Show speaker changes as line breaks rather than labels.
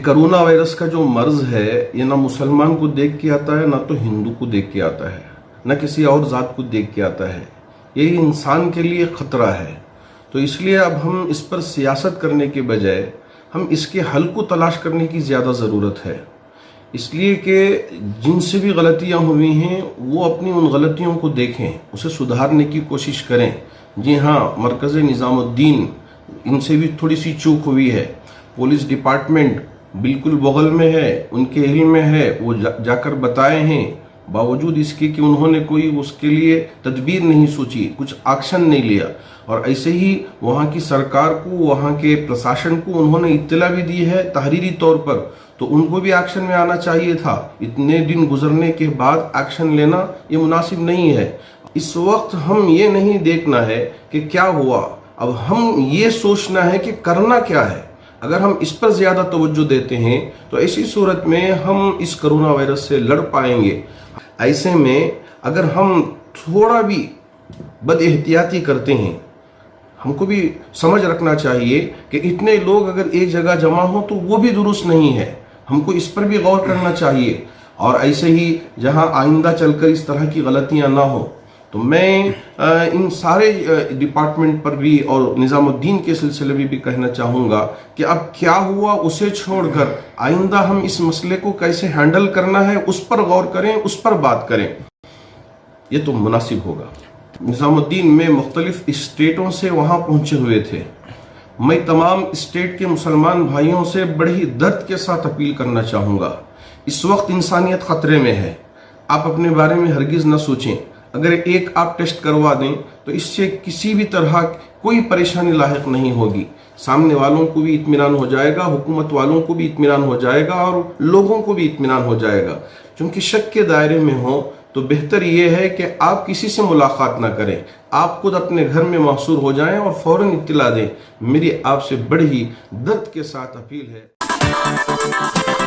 Corona virus का जो मर्ज है ये ना मुसलमान को देख के आता है, ना तो हिंदू को देख के आता है, ना किसी और जात को देख के आता है। ये इंसान के लिए खतरा है। तो इसलिए अब हम इस पर सियासत करने के बजाय हम इसके हल को तलाश करने की ज़्यादा ज़रूरत है। इसलिए कि जिनसे भी गलतियां हुई हैं वो अपनी उन गलतियों को देखें, उसे सुधारने की कोशिश करें। जी हाँ, मरकज़ निज़ामुद्दीन, इनसे भी थोड़ी सी चूक हुई है। पुलिस डिपार्टमेंट बिल्कुल बगल में है, उनके इल्म में है, वो जाकर बताए हैं। बावजूद इसके कि उन्होंने कोई उसके लिए तदबीर नहीं सोची, कुछ एक्शन नहीं लिया। और ऐसे ही वहाँ की सरकार को, वहाँ के प्रशासन को उन्होंने इत्तला भी दी है तहरीरी तौर पर, तो उनको भी एक्शन में आना चाहिए था। इतने दिन गुजरने के बाद एक्शन लेना ये मुनासिब नहीं है। इस वक्त हम ये नहीं देखना है कि क्या हुआ, अब हम ये सोचना है कि करना क्या है। अगर हम इस पर ज़्यादा तवज्जो देते हैं तो ऐसी सूरत में हम इस कोरोना वायरस से लड़ पाएंगे। ऐसे में अगर हम थोड़ा भी बदएहतियाती करते हैं, हमको भी समझ रखना चाहिए कि इतने लोग अगर एक जगह जमा हो तो वो भी दुरुस्त नहीं है। हमको इस पर भी गौर करना चाहिए। और ऐसे ही जहां आइंदा चलकर इस तरह की गलतियां ना हो, तो मैं इन सारे डिपार्टमेंट पर भी और निज़ामुद्दीन के सिलसिले में भी कहना चाहूँगा कि अब क्या हुआ उसे छोड़कर आइंदा हम इस मसले को कैसे हैंडल करना है उस पर गौर करें, उस पर बात करें, ये तो मुनासिब होगा। निज़ामुद्दीन में मुख्तलिफ स्टेटों से वहाँ पहुँचे हुए थे। मैं तमाम स्टेट के मुसलमान भाइयों से बड़ी दर्द के साथ अपील करना चाहूँगा, इस वक्त इंसानियत ख़तरे में है। आप अपने बारे में हरगिज़ न सोचें। अगर एक आप टेस्ट करवा दें तो इससे किसी भी तरह कोई परेशानी लाहिक नहीं होगी। सामने वालों को भी इत्मीनान हो जाएगा, हुकूमत वालों को भी इत्मीनान हो जाएगा और लोगों को भी इत्मीनान हो जाएगा। क्योंकि शक के दायरे में हो तो बेहतर ये है कि आप किसी से मुलाकात ना करें, आप खुद अपने घर में महसूर हो जाएं और फौरन इत्तला दें। मेरी आपसे बड़ी ही दर्द के साथ अपील है।